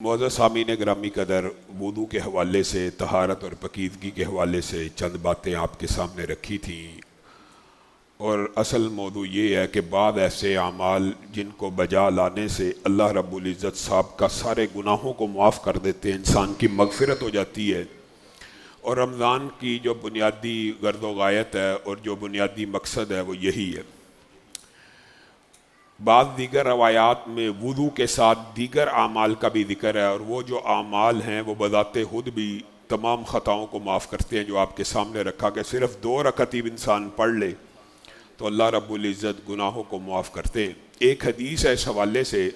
معزز سامعین گرامی قدر، وضو کے حوالے سے، طہارت اور پاکیزگی کے حوالے سے چند باتیں آپ کے سامنے رکھی تھیں، اور اصل موضوع یہ ہے کہ بعض ایسے اعمال جن کو بجا لانے سے اللہ رب العزت صاحب کا سارے گناہوں کو معاف کر دیتے ہیں، انسان کی مغفرت ہو جاتی ہے۔ اور رمضان کی جو بنیادی غرض و غایت ہے اور جو بنیادی مقصد ہے وہ یہی ہے۔ بعض دیگر روایات میں وضو کے ساتھ دیگر اعمال کا بھی ذکر ہے، اور وہ جو اعمال ہیں وہ بذات خود بھی تمام خطاؤں کو معاف کرتے ہیں، جو آپ کے سامنے رکھا کہ صرف 2 رکعت انسان پڑھ لے تو اللہ رب العزت گناہوں کو معاف کرتے ہیں۔ ایک حدیث ہے اس حوالے سے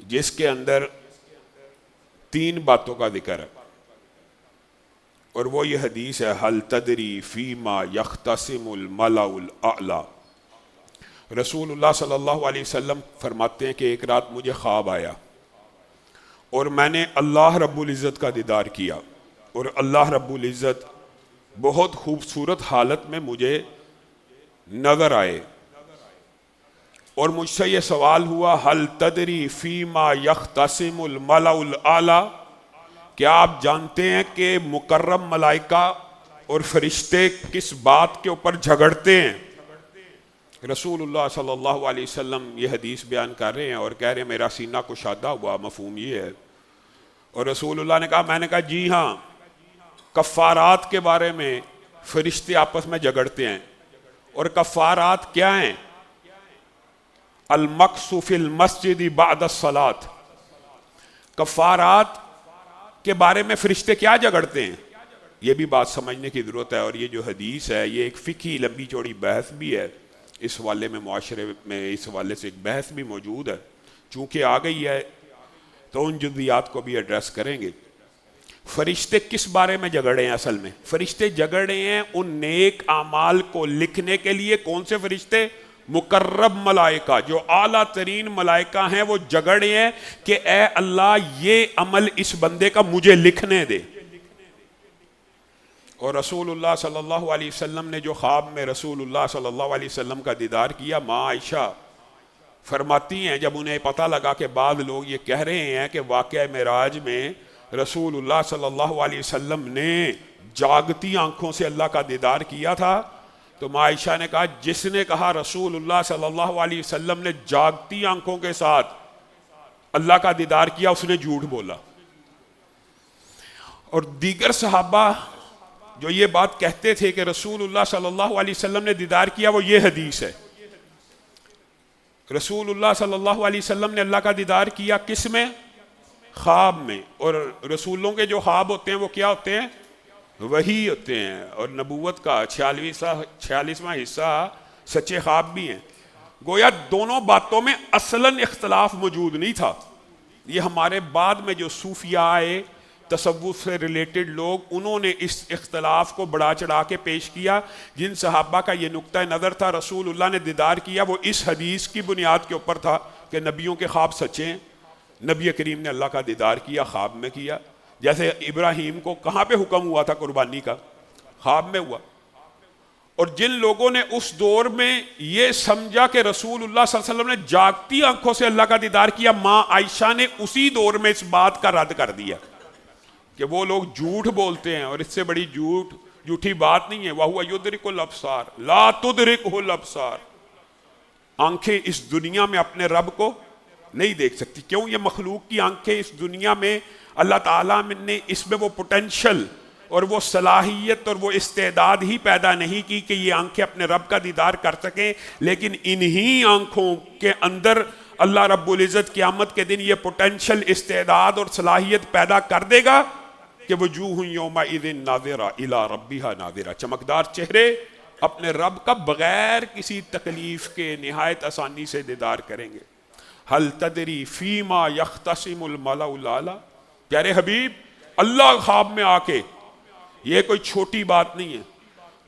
جس کے اندر 3 باتوں کا ذکر ہے، اور وہ یہ حدیث ہے حل تدری فیما یختصم الملأ الاعلی۔ رسول اللہ صلی اللہ علیہ وسلم فرماتے ہیں کہ ایک رات مجھے خواب آیا اور میں نے اللہ رب العزت کا دیدار کیا، اور اللہ رب العزت بہت خوبصورت حالت میں مجھے نظر آئے، اور مجھ سے یہ سوال ہوا حل تدری فیما یختصم الملأ الاعلی، کیا آپ جانتے ہیں کہ مکرم ملائکہ اور فرشتے کس بات کے اوپر جھگڑتے ہیں؟ رسول اللہ صلی اللہ علیہ وسلم یہ حدیث بیان کر رہے ہیں اور کہہ رہے ہیں میرا سینہ کشادہ ہوا، مفہوم یہ ہے۔ اور رسول اللہ نے کہا، میں نے کہا جی ہاں، کفارات کے بارے میں فرشتے آپس میں جھگڑتے ہیں، اور کفارات کیا ہیں؟ المکث فی المسجد بعد الصلاۃ، کفارات کے بارے میں فرشتے کیا جھگڑتے ہیں؟ یہ بھی بات سمجھنے کی ضرورت ہے، اور یہ جو حدیث ہے یہ ایک فقہی لمبی چوڑی بحث بھی ہے، اس حوالے میں معاشرے میں اس حوالے سے ایک بحث بھی موجود ہے، چونکہ آ گئی ہے تو ان جزیات کو بھی ایڈریس کریں گے۔ فرشتے کس بارے میں جھگڑے ہیں؟ اصل میں فرشتے جھگڑے ہیں ان نیک اعمال کو لکھنے کے لیے۔ کون سے فرشتے؟ مقرب ملائکہ، جو اعلیٰ ترین ملائکہ ہیں، وہ جھگڑے ہیں کہ اے اللہ یہ عمل اس بندے کا مجھے لکھنے دے۔ اور رسول اللہ صلی اللہ علیہ وسلم نے جو خواب میں رسول اللہ صلی اللہ علیہ وسلم کا دیدار کیا، ماں عائشہ فرماتی ہیں جب انہیں پتہ لگا کہ بعض لوگ یہ کہہ رہے ہیں کہ واقعہ معراج میں رسول اللہ صلی اللہ علیہ وسلم نے جاگتی آنکھوں سے اللہ کا دیدار کیا تھا، تو ماں عائشہ نے کہا جس نے کہا رسول اللہ صلی اللہ علیہ وسلم نے جاگتی آنکھوں کے ساتھ اللہ کا دیدار کیا، اس نے جھوٹ بولا۔ اور دیگر صحابہ جو یہ بات کہتے تھے کہ رسول اللہ صلی اللہ علیہ وسلم نے دیدار کیا، وہ یہ حدیث ہے۔ رسول اللہ صلی اللہ علیہ وسلم نے اللہ کا دیدار کیا کس میں؟ خواب میں۔ اور رسولوں کے جو خواب ہوتے ہیں وہ کیا ہوتے ہیں؟ وحی ہوتے ہیں، اور نبوت کا 46واں حصہ سچے خواب بھی ہیں۔ گویا دونوں باتوں میں اصلاً اختلاف موجود نہیں تھا، یہ ہمارے بعد میں جو صوفیاء آئے، تصوف سے ریلیٹڈ لوگ، انہوں نے اس اختلاف کو بڑھا چڑھا کے پیش کیا۔ جن صحابہ کا یہ نقطہ نظر تھا رسول اللہ نے دیدار کیا، وہ اس حدیث کی بنیاد کے اوپر تھا کہ نبیوں کے خواب سچے ہیں، نبی کریم نے اللہ کا دیدار کیا، خواب میں کیا۔ جیسے ابراہیم کو کہاں پہ حکم ہوا تھا قربانی کا؟ خواب میں ہوا۔ اور جن لوگوں نے اس دور میں یہ سمجھا کہ رسول اللہ صلی اللہ علیہ وسلم نے جاگتی آنکھوں سے اللہ کا دیدار کیا، ماں عائشہ نے اسی دور میں اس بات کا رد کر دیا کہ وہ لوگ جھوٹ بولتے ہیں، اور اس سے بڑی جھوٹی بات نہیں ہے۔ وَهُوَ يُدْرِكُ الْأَبْصَارَ لَا تُدْرِكُهُ الْأَبْصَارُ، آنکھیں اس دنیا میں اپنے رب کو نہیں دیکھ سکتی۔ کیوں؟ یہ مخلوق کی آنکھیں اس دنیا میں اللہ تعالیٰ نے اس میں وہ پوٹینشل اور وہ صلاحیت اور وہ استعداد ہی پیدا نہیں کی کہ یہ آنکھیں اپنے رب کا دیدار کر سکیں، لیکن انہی آنکھوں کے اندر اللہ رب العزت قیامت کے دن یہ پوٹینشل، استعداد اور صلاحیت پیدا کر دے گا کہ وجوہ یومئذ ناظرہ الی ربہا ناظرہ، چمکدار چہرے اپنے رب کا بغیر کسی تکلیف کے نہایت آسانی سے دیدار کریں گے۔ حل تدری فیما یختصم الملأ الاعلی، پیارے حبیب اللہ خواب میں آ کے، یہ کوئی چھوٹی بات نہیں ہے۔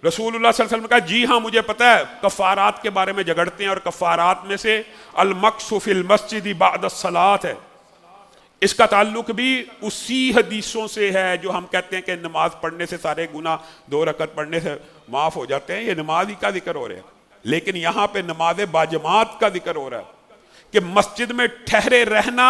رسول اللہ صلی اللہ علیہ وسلم نے کہا جی ہاں مجھے پتہ ہے کفارات کے بارے میں جھگڑتے ہیں، اور کفارات میں سے المکث فی المسجد بعد الصلاۃ ہے۔ اس کا تعلق بھی اسی حدیثوں سے ہے جو ہم کہتے ہیں کہ نماز پڑھنے سے سارے گناہ 2 رکعت پڑھنے سے معاف ہو جاتے ہیں، یہ نماز ہی کا ذکر ہو رہا ہے، لیکن یہاں پہ نماز باجماعت کا ذکر ہو رہا ہے کہ مسجد میں ٹھہرے رہنا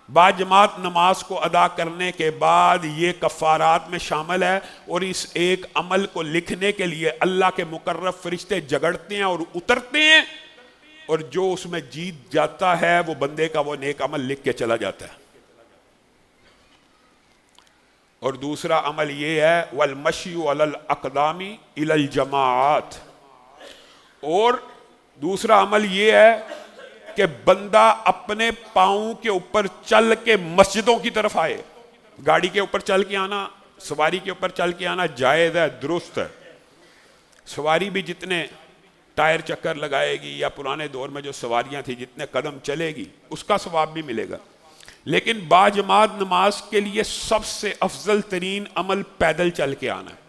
باجماعت نماز کو ادا کرنے کے بعد یہ کفارات میں شامل ہے، اور اس ایک عمل کو لکھنے کے لیے اللہ کے مقرب فرشتے جگڑتے ہیں اور اترتے ہیں، اور جو اس میں جیت جاتا ہے وہ بندے کا وہ نیک عمل لکھ کے چلا جاتا ہے۔ اور دوسرا عمل یہ ہے والمشی علی الاقدام الی الجماعات، اور دوسرا عمل یہ ہے کہ بندہ اپنے پاؤں کے اوپر چل کے مسجدوں کی طرف آئے۔ گاڑی کے اوپر چل کے آنا، سواری کے اوپر چل کے آنا جائز ہے، درست ہے۔ سواری بھی جتنے ٹائر چکر لگائے گی، یا پرانے دور میں جو سواریاں تھیں جتنے قدم چلے گی اس کا ثواب بھی ملے گا، لیکن باجماعت نماز کے لیے سب سے افضل ترین عمل پیدل چل کے آنا ہے،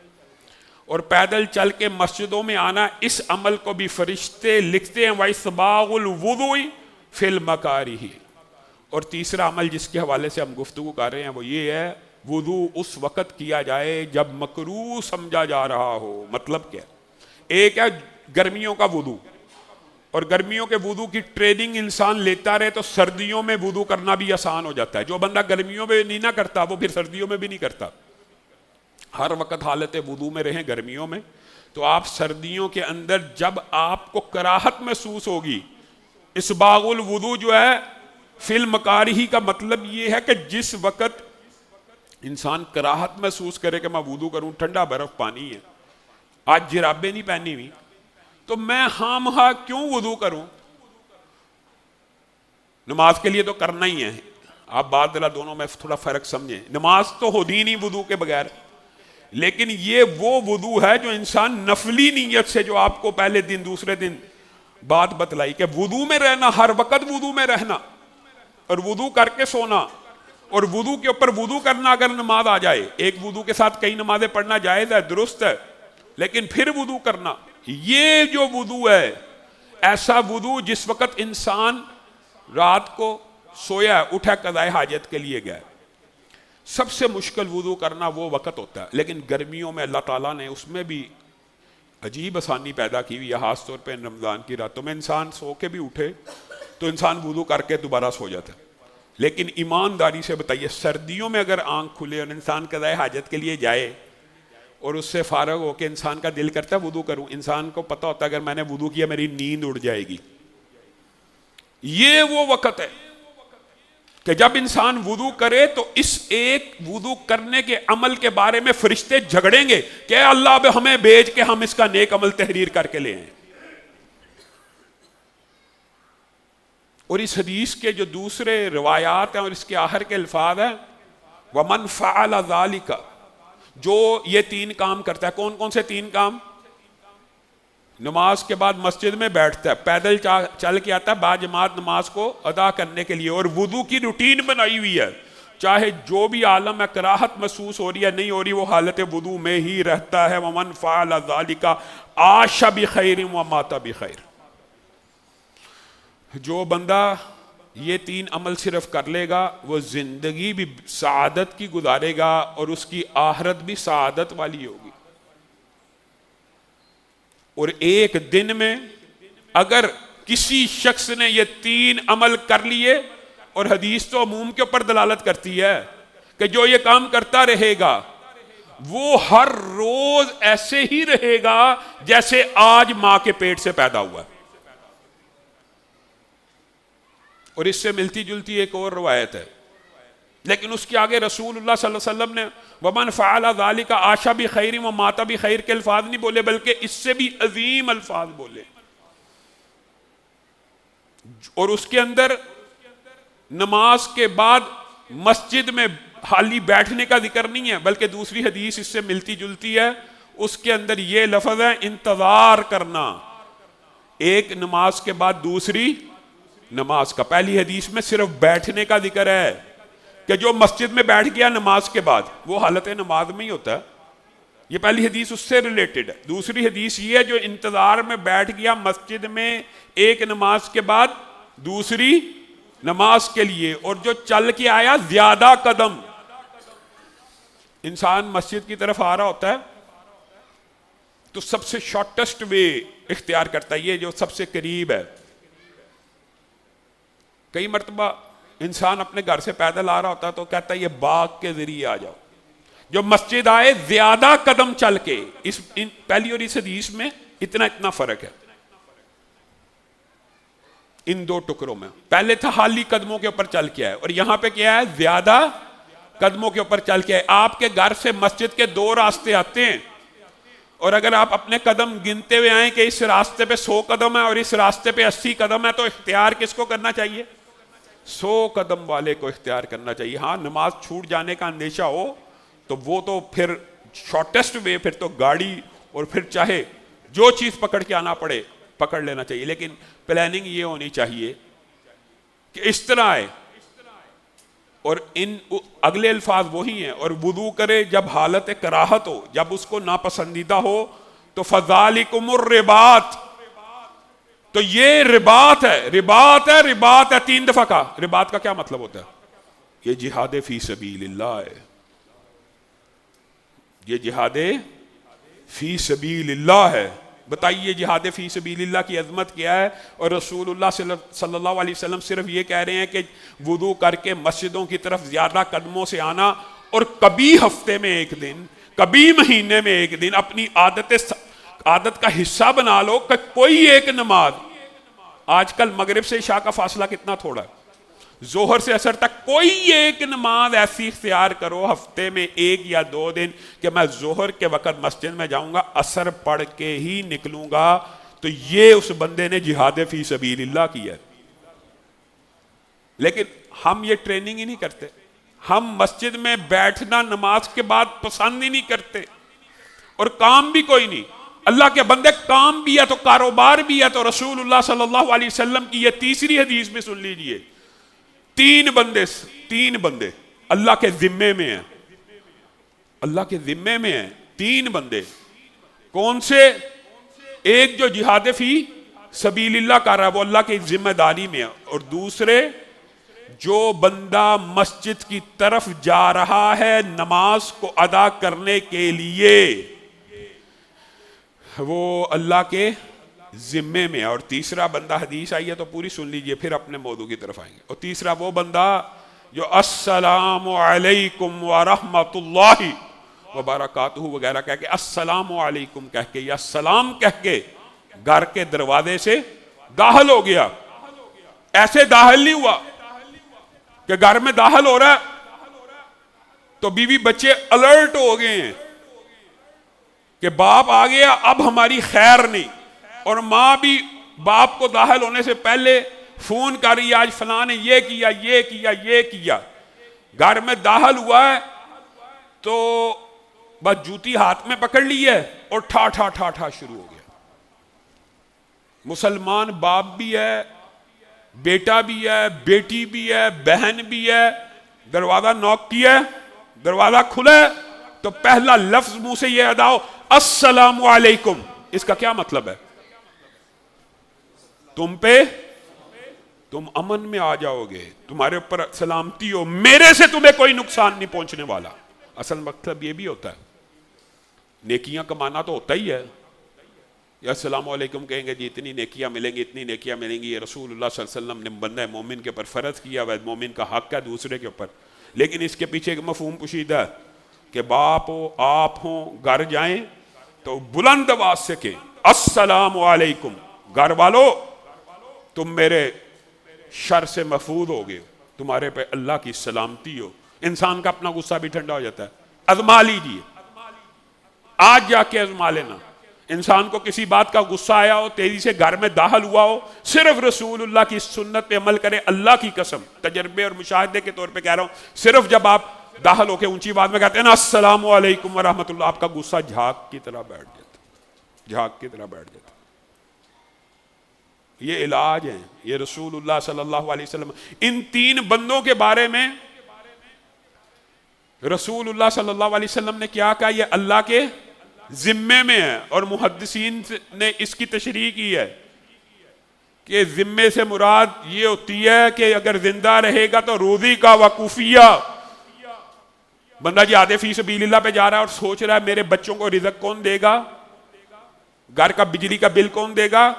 اور پیدل چل کے مسجدوں میں آنا۔ اس عمل کو بھی فرشتے لکھتے ہیں وَإِسْبَاغُ الْوُضُوءِ فِي الْمَكَارِهِ۔ اور تیسرا عمل جس کے حوالے سے ہم گفتگو کر رہے ہیں وہ یہ ہے وضو اس وقت کیا جائے جب مکروہ سمجھا جا رہا ہو۔ مطلب کیا؟ ایک ہے گرمیوں کا وضو، اور گرمیوں کے وضو کی ٹریننگ انسان لیتا رہے تو سردیوں میں وضو کرنا بھی آسان ہو جاتا ہے۔ جو بندہ گرمیوں میں نہیں نہ کرتا وہ پھر سردیوں میں بھی نہیں کرتا۔ ہر وقت حالت وضو میں رہیں گرمیوں میں، تو آپ سردیوں کے اندر جب آپ کو کراہت محسوس ہوگی، اسباغ الوضو جو ہے فی المکارہ کا مطلب یہ ہے کہ جس وقت انسان کراہت محسوس کرے کہ میں وضو کروں، ٹھنڈا برف پانی ہے، آج جرابیں نہیں پہنی ہوئی، تو میں ہاں ہاں کیوں وضو کروں؟ نماز کے لیے تو کرنا ہی ہے۔ آپ بات ذرا دونوں میں تھوڑا فرق سمجھیں، نماز تو ہوتی نہیں وضو کے بغیر، لیکن یہ وہ وضو ہے جو انسان نفلی نیت سے، جو آپ کو پہلے دن دوسرے دن بات بتلائی کہ وضو میں رہنا، ہر وقت وضو میں رہنا، اور وضو کر کے سونا، اور وضو کے اوپر وضو کرنا اگر نماز آ جائے، ایک وضو کے ساتھ کئی نمازیں پڑھنا جائز ہے، درست ہے، لیکن پھر وضو کرنا، یہ جو وضو ہے ایسا وضو جس وقت انسان رات کو سویا اٹھا قضائے حاجت کے لیے گیا، سب سے مشکل وضو کرنا وہ وقت ہوتا ہے۔ لیکن گرمیوں میں اللہ تعالیٰ نے اس میں بھی عجیب آسانی پیدا کی ہوئی ہے، خاص طور پہ رمضان کی راتوں میں انسان سو کے بھی اٹھے تو انسان وضو کر کے دوبارہ سو جاتا ہے۔ لیکن ایمانداری سے بتائیے، سردیوں میں اگر آنکھ کھلے اور انسان قضائے حاجت کے لیے جائے اور اس سے فارغ ہو کے انسان کا دل کرتا ہے وضو کروں، انسان کو پتہ ہوتا ہے اگر میں نے وضو کیا میری نیند اڑ جائے گی۔ یہ وہ وقت ہے کہ جب انسان وضو کرے تو اس ایک وضو کرنے کے عمل کے بارے میں فرشتے جھگڑیں گے کہ اے اللہ اب ہمیں بھیج کے ہم اس کا نیک عمل تحریر کر کے لے آئیں۔ اور اس حدیث کے جو دوسرے روایات ہیں اور اس کے آخر کے الفاظ ہیں وَمَنْ فَعَلَ ذَلِكَ، جو یہ تین کام کرتا ہے۔ کون کون سے تین کام؟ نماز کے بعد مسجد میں بیٹھتا ہے، پیدل چل کے آتا ہے باجماعت نماز کو ادا کرنے کے لیے، اور وضو کی روٹین بنائی ہوئی ہے، چاہے جو بھی عالم ہے کراہت محسوس ہو رہی ہے نہیں ہو رہی، وہ حالت وضو میں ہی رہتا ہے۔ وَمَنْ فَعَلَ ذَلِكَ عَاشَ بِخَيْرٍ وَمَاتَ بِخَيْرٍ۔ جو بندہ یہ تین عمل صرف کر لے گا وہ زندگی بھی سعادت کی گزارے گا اور اس کی آخرت بھی سعادت والی ہوگی۔ اور ایک دن میں اگر کسی شخص نے یہ تین عمل کر لیے، اور حدیث تو عموم کے اوپر دلالت کرتی ہے کہ جو یہ کام کرتا رہے گا وہ ہر روز ایسے ہی رہے گا جیسے آج ماں کے پیٹ سے پیدا ہوا ہے۔ اور اس سے ملتی جلتی ایک اور روایت ہے، لیکن اس کے آگے رسول اللہ صلی اللہ علیہ وسلم نے وَمَنْ فَعَلَ ذَلِكَ عَاشَ بِخَيْرٍ وَمَاتَ بِخَيْرٍ کے الفاظ نہیں بولے، بلکہ اس سے بھی عظیم الفاظ بولے۔ اور اس کے اندر نماز کے بعد مسجد میں خالی بیٹھنے کا ذکر نہیں ہے، بلکہ دوسری حدیث اس سے ملتی جلتی ہے، اس کے اندر یہ لفظ ہے انتظار کرنا، ایک نماز کے بعد دوسری نماز کا۔ پہلی حدیث میں صرف بیٹھنے کا ذکر ہے کہ جو مسجد میں بیٹھ گیا نماز کے بعد وہ حالت نماز میں ہی ہوتا ہے، یہ پہلی حدیث اس سے ریلیٹڈ ہے۔ دوسری حدیث یہ ہے جو انتظار میں بیٹھ گیا مسجد میں ایک نماز کے بعد دوسری نماز کے لیے، اور جو چل کے آیا زیادہ قدم، انسان مسجد کی طرف آ رہا ہوتا ہے تو سب سے شارٹسٹ وے اختیار کرتا ہے، یہ جو سب سے قریب ہے۔ کئی مرتبہ انسان اپنے گھر سے پیدل آ رہا ہوتا تو کہتا ہے یہ باغ کے ذریعے آ جاؤ. جو مسجد آئے زیادہ قدم چل کے, پہلی اور اس حدیث میں اتنا فرق ہے ان دو ٹکڑوں میں. پہلے تھا حالی قدموں کے اوپر چل کے آئے, اور یہاں پہ کیا ہے زیادہ قدموں کے اوپر چل کے آئے. آپ کے گھر سے مسجد کے 2 راستے آتے ہیں, اور اگر آپ اپنے قدم گنتے ہوئے آئیں کہ اس راستے پہ 100 قدم ہے اور اس راستے پہ 80 قدم ہے, تو اختیار کس کو کرنا چاہیے؟ 100 قدم والے کو اختیار کرنا چاہیے. ہاں نماز چھوٹ جانے کا اندیشہ ہو تو وہ تو پھر شارٹیسٹ وے, پھر تو گاڑی, اور پھر چاہے جو چیز پکڑ کے آنا پڑے پکڑ لینا چاہیے, لیکن پلاننگ یہ ہونی چاہیے کہ اس طرح آئے. اور ان اگلے الفاظ وہی ہیں, اور وضو کرے جب حالت کراہت ہو, جب اس کو ناپسندیدہ ہو, تو فذالکم الرباط, تو یہ رباط ہے, رباط ہے, رباط ہے 3 دفعہ کا. رباط کا کیا مطلب ہوتا ہے؟ یہ جہاد فی سبیل اللہ ہے, یہ جہاد فی سبیل اللہ ہے. بتائیے جہاد فی سبیل اللہ کی عظمت کیا ہے؟ اور رسول اللہ صلی اللہ علیہ وسلم صرف یہ کہہ رہے ہیں کہ وضو کر کے مسجدوں کی طرف زیادہ قدموں سے آنا, اور کبھی ہفتے میں 1 دن, کبھی مہینے میں 1 دن اپنی عادت کا حصہ بنا لو کہ کوئی ایک نماز. آج کل مغرب سے عشاء کا فاصلہ کتنا تھوڑا ہے, ظہر سے عصر تک کوئی ایک نماز ایسی اختیار کرو ہفتے میں 1 یا 2 دن کہ میں ظہر کے وقت مسجد میں جاؤں گا, عصر پڑھ کے ہی نکلوں گا, تو یہ اس بندے نے جہاد فی سبیل اللہ کیا ہے. لیکن ہم یہ ٹریننگ ہی نہیں کرتے. ہم مسجد میں بیٹھنا نماز کے بعد پسند ہی نہیں کرتے, اور کام بھی کوئی نہیں. اللہ کے بندے کام بھی ہے تو کاروبار بھی ہے, تو رسول اللہ صلی اللہ علیہ وسلم کی یہ تیسری حدیث بھی سن لیجئے. 3 بندے اللہ کے ذمے میں ہیں, اللہ کے ذمے میں ہیں 3 بندے. کون سے؟ ایک جو جہاد فی سبیل اللہ کر رہا ہے وہ اللہ کی ذمہ داری میں ہے, اور دوسرے جو بندہ مسجد کی طرف جا رہا ہے نماز کو ادا کرنے کے لیے, وہ اللہ کے ذمے میں. اور تیسرا بندہ, حدیث آئی ہے تو پوری سن لیجئے پھر اپنے موضوع کی طرف آئیں گے. اور تیسرا وہ بندہ جو السلام علیکم ورحمۃ اللہ وبرکاتہ وغیرہ کہہ کے, السلام علیکم کہہ کے یا سلام کہہ کے گھر کے دروازے سے داخل ہو گیا. ایسے داخل نہیں ہوا کہ گھر میں داخل ہو رہا ہے تو بیوی بچے الرٹ ہو گئے ہیں کہ باپ آ گیا اب ہماری خیر نہیں, اور ماں بھی باپ کو داخل ہونے سے پہلے فون کر رہی ہے آج فلاں نے یہ کیا یہ کیا یہ کیا. گھر میں داخل ہوا ہے تو بس جوتی ہاتھ میں پکڑ لی ہے اور ٹھا ٹھا ٹھا ٹھا شروع ہو گیا. مسلمان باپ بھی ہے, بیٹا بھی ہے, بیٹی بھی ہے, بہن بھی ہے, دروازہ نوک کیا ہے, دروازہ کھلا ہے تو پہلا لفظ منہ سے یہ ادا ہو السلام علیکم. اس کا کیا مطلب ہے؟ تم امن میں آ جاؤ گے, تمہارے اوپر سلامتی ہو, میرے سے تمہیں کوئی نقصان نہیں پہنچنے والا. اصل مطلب یہ بھی ہوتا ہے, نیکیاں کمانا تو ہوتا ہی ہے. یا السلام علیکم کہیں گے جی اتنی نیکیاں ملیں گی, اتنی نیکیاں ملیں گی. یہ رسول اللہ صلی اللہ علیہ وسلم نے بندہ مومن کے اوپر فرض کیا ہوا ہے, مومن کا حق ہے دوسرے کے اوپر. لیکن اس کے پیچھے ایک مفہوم پوشیدہ ہے کہ باپ ہو آپ ہوں گھر جائیں تو بلند آواز سے کہیں السلام علیکم, گھر والو تم میرے شر سے محفوظ ہو گئے, تمہارے پہ اللہ کی سلامتی ہو. انسان کا اپنا غصہ بھی ٹھنڈا ہو جاتا ہے. ازما لیجیے, آج جا کے ازما لینا. انسان کو کسی بات کا غصہ آیا ہو, تیزی سے گھر میں داخل ہوا ہو, صرف رسول اللہ کی سنت پہ عمل کرے. اللہ کی قسم تجربے اور مشاہدے کے طور پہ کہہ رہا ہوں, صرف جب آپ داخل ہو کے اونچی آواز میں کہتے ہیں نا السلام علیکم ورحمۃ اللہ, آپ کا غصہ جھاگ کی طرح بیٹھ جاتا, جھاگ کی طرح بیٹھ جاتا. یہ علاج ہے, یہ رسول اللہ صلی اللہ علیہ وسلم. ان 3 بندوں کے بارے میں رسول اللہ صلی اللہ علیہ وسلم نے کیا کہا؟ یہ اللہ کے ذمے میں ہے. اور محدثین نے اس کی تشریح کی ہے کہ ذمے سے مراد یہ ہوتی ہے کہ اگر زندہ رہے گا تو روزی کا وقوفیہ. بندہ جہاد فی سبیل اللہ پہ جا رہا ہے اور سوچ رہا ہے میرے بچوں کو رزق کون دے گا, گھر کا بجلی کا بل کون دے گا,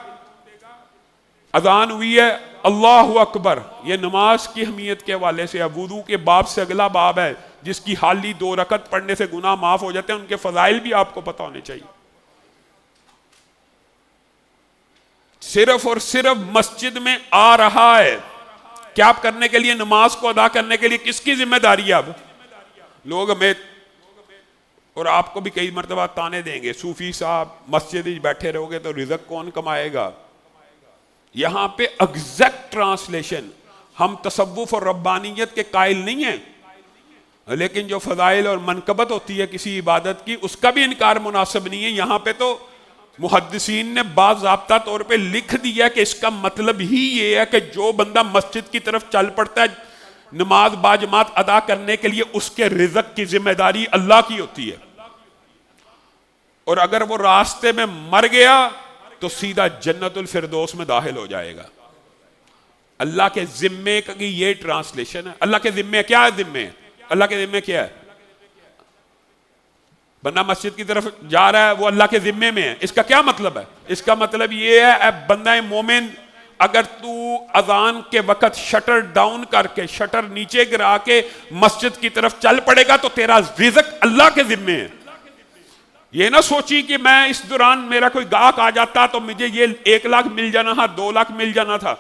اذان ہوئی ہے اللہ اکبر یہ نماز کی اہمیت کے حوالے سے ہے، وضو کے باب سے اگلا باب ہے جس کی حالی 2 رکعت پڑھنے سے گناہ معاف ہو جاتے ہیں، ان کے فضائل بھی آپ کو پتہ ہونے چاہیے۔ صرف اور صرف مسجد میں آ رہا ہے کیا آپ کرنے کے لیے، نماز کو ادا کرنے کے لیے کس کی ذمہ داری ہے؟ اب لوگ ہمیں اور آپ کو بھی کئی مرتبہ تانے دیں گے، صوفی صاحب مسجد ہی بیٹھے رہو گے تو رزق کون کمائے گا؟ یہاں پہ ایگزیکٹ ٹرانسلیشن، ہم تصوف اور ربانیت کے قائل نہیں ہیں، لیکن جو فضائل اور منقبت ہوتی ہے کسی عبادت کی اس کا بھی انکار مناسب نہیں ہے۔ یہاں پہ تو محدثین نے باضابطہ طور پہ لکھ دیا کہ اس کا مطلب ہی یہ ہے کہ جو بندہ مسجد کی طرف چل پڑتا ہے نماز باجماعت ادا کرنے کے لیے، اس کے رزق کی ذمہ داری اللہ کی ہوتی ہے، اور اگر وہ راستے میں مر گیا تو سیدھا جنت الفردوس میں داخل ہو جائے گا۔ اللہ کے ذمے کی یہ ٹرانسلیشن ہے۔ اللہ کے ذمے کیا ہے؟ ذمے اللہ کے ذمے کیا ہے؟ بندہ مسجد کی طرف جا رہا ہے وہ اللہ کے ذمے میں ہے، اس کا کیا مطلب ہے؟ اس کا مطلب یہ ہے اے بندہ مومن، اگر تو اذان کے وقت شٹر ڈاؤن کر کے شٹر نیچے گرا کے مسجد کی طرف چل پڑے گا تو تیرا رزق اللہ کے ذمے ہے۔ یہ نہ سوچی کہ میں اس دوران میرا کوئی گاہک آ جاتا تو مجھے یہ 1 لاکھ مل جانا تھا، 2 لاکھ مل جانا تھا،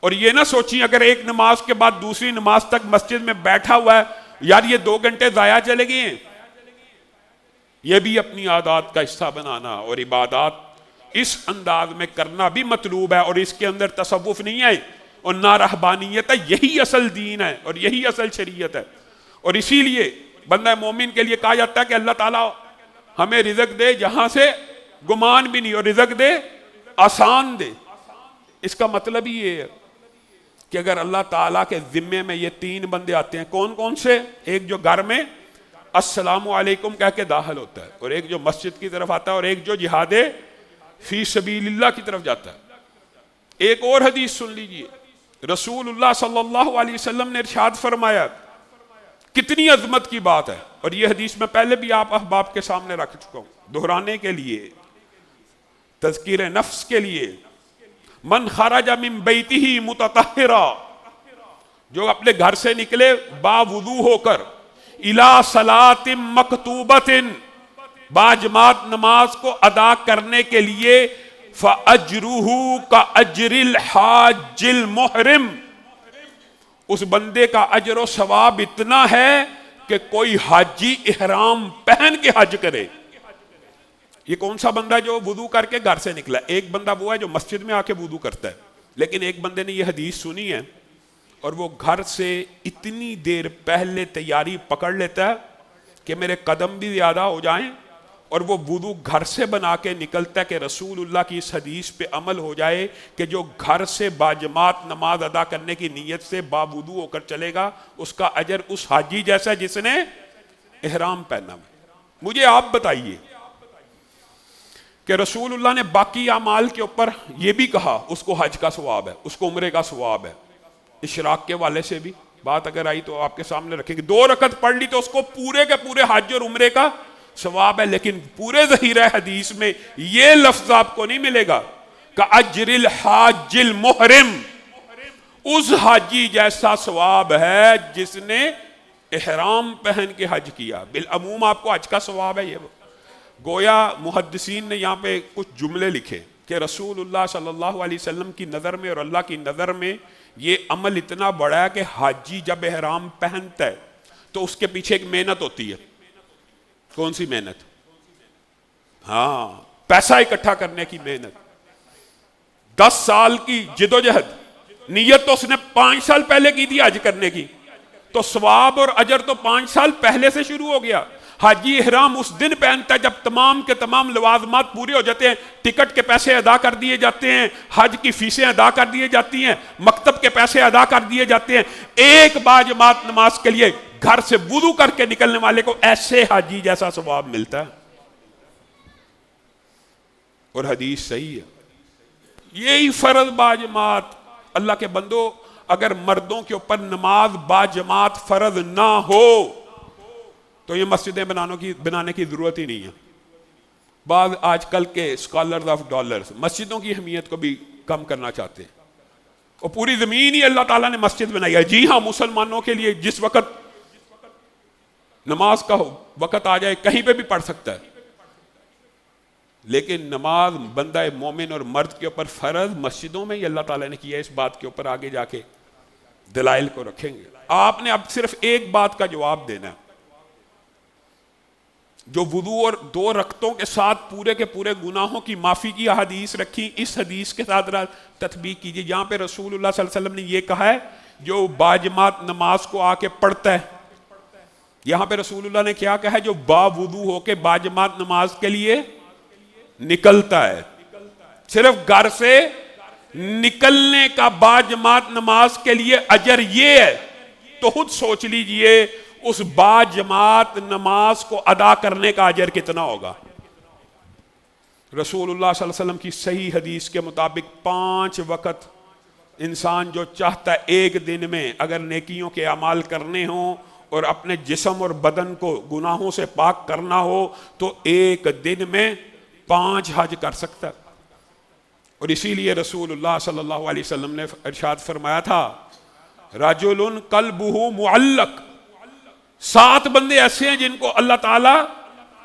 اور یہ نہ سوچی اگر ایک نماز کے بعد دوسری نماز تک مسجد میں بیٹھا ہوا ہے یار یہ 2 گھنٹے ضائع چلے گئے ہیں۔ یہ بھی اپنی عادات کا حصہ بنانا اور عبادات اس انداز میں کرنا بھی مطلوب ہے، اور اس کے اندر تصوف نہیں ہے اور نہ رہبانیت ہے، یہی اصل دین ہے اور یہی اصل شریعت ہے۔ اور اسی لیے بندہ مومن کے لیے کہا جاتا ہے کہ اللہ تعالیٰ ہمیں رزق دے جہاں سے گمان بھی نہیں، اور رزق دے آسان دے۔ اس کا مطلب ہی یہ ہے کہ اگر اللہ تعالیٰ کے ذمے میں یہ 3 بندے آتے ہیں، کون کون سے؟ ایک جو گھر میں السلام علیکم کہہ کے داخل ہوتا ہے، اور ایک جو مسجد کی طرف آتا ہے، اور ایک جو جہاد فی سبیل اللہ کی طرف جاتا ہے۔ ایک اور حدیث سن لیجئے، رسول اللہ صلی اللہ علیہ وسلم نے ارشاد فرمایا، کتنی عظمت کی بات ہے، اور یہ حدیث میں پہلے بھی آپ احباب کے سامنے رکھ چکا ہوں دہرانے کے لیے، تذکیر نفس کے لیے۔ من خرج من بیتہ متطہرا، جو اپنے گھر سے نکلے باوضو ہو کر، الی صلاۃ مکتوبۃ، باجماعت نماز کو ادا کرنے کے لیے، فاجرہ کاجر الحاج المحرم، اس بندے کا اجر و ثواب اتنا ہے کہ کوئی حاجی احرام پہن کے حج کرے۔ یہ کون سا بندہ جو وضو کر کے گھر سے نکلا؟ ایک بندہ وہ ہے جو مسجد میں آ کے وضو کرتا ہے، لیکن ایک بندے نے یہ حدیث سنی ہے اور وہ گھر سے اتنی دیر پہلے تیاری پکڑ لیتا ہے کہ میرے قدم بھی زیادہ ہو جائیں، اور وہ وضو گھر سے بنا کے نکلتا ہے کہ رسول اللہ کی اس حدیث پہ عمل ہو جائے کہ جو گھر سے باجماعت نماز ادا کرنے کی نیت سے باوضو ہو کر چلے گا اس کا اجر اس حاجی جیسا جس نے احرام پہنا۔ مجھے آپ بتائیے کہ رسول اللہ نے باقی اعمال کے اوپر یہ بھی کہا اس کو حج کا ثواب ہے، اس کو عمرے کا ثواب ہے، اشراق کے والے سے بھی بات اگر آئی تو آپ کے سامنے رکھیں گے، 2 رکعت پڑھ لی تو اس کو پورے کے پورے حج اور عمرے کا ثواب ہے، لیکن پورے ظہیرہ حدیث میں یہ لفظ آپ کو نہیں ملے گا کہ اجر الحاج المحرم، اس حاجی جیسا ثواب ہے جس نے احرام پہن کے حج کیا۔ بالعموم آپ کو حج کا ثواب ہے۔ یہ گویا محدثین نے یہاں پہ کچھ جملے لکھے کہ رسول اللہ صلی اللہ علیہ وسلم کی نظر میں اور اللہ کی نظر میں یہ عمل اتنا بڑا ہے کہ حاجی جب احرام پہنتا ہے تو اس کے پیچھے ایک محنت ہوتی ہے۔ کون سی محنت؟ ہاں، پیسہ اکٹھا کرنے کی محنت، 10 سال کی جدوجہد۔ نیت تو اس نے 5 سال پہلے کی تھی حج کرنے کی، تو ثواب اور اجر تو 5 سال پہلے سے شروع ہو گیا۔ حاجی احرام اس دن پہنتا ہے جب تمام کے تمام لوازمات پورے ہو جاتے ہیں، ٹکٹ کے پیسے ادا کر دیے جاتے ہیں، حج کی فیسیں ادا کر دیے جاتی ہیں، مکتب کے پیسے ادا کر دیے جاتے ہیں۔ ایک باجماعت نماز کے لیے گھر سے وضو کر کے نکلنے والے کو ایسے حاجی جیسا ثواب ملتا ہے، اور حدیث صحیح ہے۔ یہی فرض باجماعت، اللہ کے بندو، اگر مردوں کے اوپر نماز باجماعت فرض نہ ہو تو یہ مسجدیں بنانے کی ضرورت ہی نہیں ہے۔ بعض آج کل کے اسکالرز آف ڈالرز مسجدوں کی اہمیت کو بھی کم کرنا چاہتے ہیں۔ اور پوری زمین ہی اللہ تعالیٰ نے مسجد بنائی ہے. جی ہاں، مسلمانوں کے لیے جس وقت نماز کا وقت آ جائے کہیں پہ بھی پڑھ سکتا ہے، لیکن نماز بندہ مومن اور مرد کے اوپر فرض مسجدوں میں ہی اللہ تعالیٰ نے کیا. اس بات کے اوپر آگے جا کے دلائل کو رکھیں گے. آپ نے اب صرف ایک بات کا جواب دینا ہے. جو وضو اور 2 رکعتوں کے ساتھ پورے کے پورے گناہوں کی معافی کی حدیث رکھی، اس حدیث کے ساتھ تطبیق کیجئے. یہاں پہ رسول اللہ صلی اللہ علیہ وسلم نے یہ کہا ہے جو باجماعت نماز کو آ کے پڑھتا ہے. یہاں پہ رسول اللہ نے کیا کہا ہے؟ جو باوضو ہو کے باجماعت نماز کے لیے نکلتا ہے. صرف گھر سے نکلنے کا باجماعت نماز کے لیے اجر یہ ہے تو خود سوچ لیجئے اس باجماعت نماز کو ادا کرنے کا اجر کتنا ہوگا. رسول اللہ صلی اللہ علیہ وسلم کی صحیح حدیث کے مطابق 5 وقت انسان جو چاہتا ہے ایک دن میں اگر نیکیوں کے اعمال کرنے ہوں اور اپنے جسم اور بدن کو گناہوں سے پاک کرنا ہو تو ایک دن میں 5 حج کر سکتا ہے. اور اسی لیے رسول اللہ صلی اللہ علیہ وسلم نے ارشاد فرمایا تھا رجل قلبہ معلق. 7 بندے ایسے ہیں جن کو اللہ تعالیٰ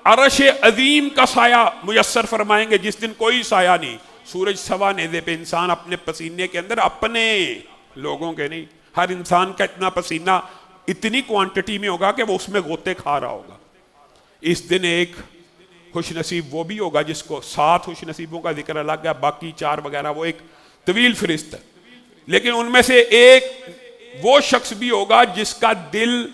عرش عظیم کا سایہ میسر فرمائیں گے جس دن کوئی سایہ نہیں. سورج سوا نیزے پہ انسان اپنے پسینے کے اندر، اپنے لوگوں کے نہیں. ہر انسان کا اتنا پسینہ اتنی کوانٹٹی میں ہوگا کہ وہ اس میں غوطے کھا رہا ہوگا. اس دن ایک خوش نصیب وہ بھی ہوگا جس کو 7 خوش نصیبوں کا ذکر الگ ہے، باقی 4 وغیرہ وہ ایک طویل فہرست ہے. لیکن ان میں سے ایک وہ شخص بھی ہوگا جس کا دل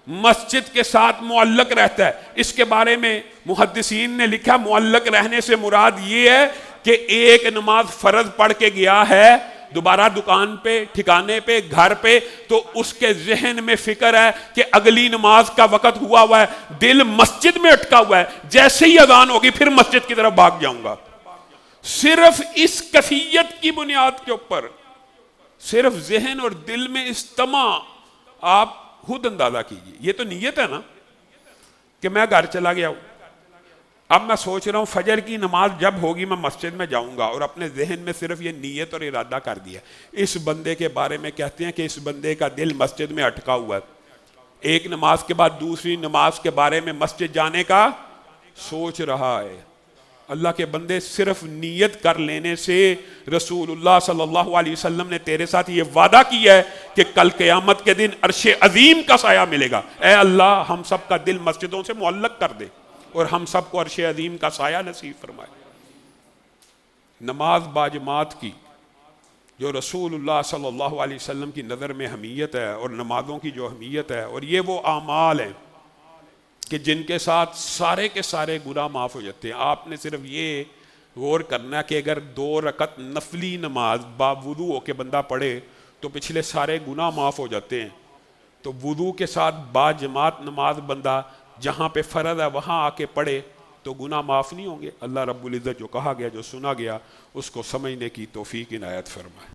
مسجد کے ساتھ معلق رہتا ہے. اس کے بارے میں محدثین نے لکھا معلق رہنے سے مراد یہ ہے کہ ایک نماز فرض پڑھ کے گیا ہے دوبارہ دکان پہ، ٹھکانے پہ، گھر پہ، تو اس کے ذہن میں فکر ہے کہ اگلی نماز کا وقت ہوا ہے، دل مسجد میں اٹکا ہوا ہے، جیسے ہی اذان ہوگی پھر مسجد کی طرف بھاگ جاؤں گا. صرف اس کیفیت کی بنیاد کے اوپر، صرف ذہن اور دل میں استماع، آپ خود اندازہ کیجئے. یہ تو نیت ہے نا کہ میں گھر چلا گیا ہوں، اب میں سوچ رہا ہوں فجر کی نماز جب ہوگی میں مسجد میں جاؤں گا، اور اپنے ذہن میں صرف یہ نیت اور ارادہ کر دیا. اس بندے کے بارے میں کہتے ہیں کہ اس بندے کا دل مسجد میں اٹکا ہوا ہے. ایک نماز کے بعد دوسری نماز کے بارے میں مسجد جانے کا سوچ رہا ہے. اللہ کے بندے، صرف نیت کر لینے سے رسول اللہ صلی اللہ علیہ وسلم نے تیرے ساتھ یہ وعدہ کیا ہے کہ کل قیامت کے دن عرش عظیم کا سایہ ملے گا. اے اللہ ہم سب کا دل مسجدوں سے معلق کر دے اور ہم سب کو عرش عظیم کا سایہ نصیب فرمائے. نماز باجماعت کی جو رسول اللہ صلی اللہ علیہ وسلم کی نظر میں اہمیت ہے، اور نمازوں کی جو اہمیت ہے، اور یہ وہ اعمال ہیں کہ جن کے ساتھ سارے کے سارے گناہ معاف ہو جاتے ہیں. آپ نے صرف یہ غور کرنا کہ اگر 2 رکعت نفلی نماز باوضو ہو کے بندہ پڑھے تو پچھلے سارے گناہ معاف ہو جاتے ہیں. تو وضو کے ساتھ باجماعت نماز بندہ جہاں پہ فرض ہے وہاں آ کے پڑھے تو گناہ معاف نہیں ہوں گے. اللہ رب العزت جو کہا گیا، جو سنا گیا، اس کو سمجھنے کی توفیق عنایت فرمائے.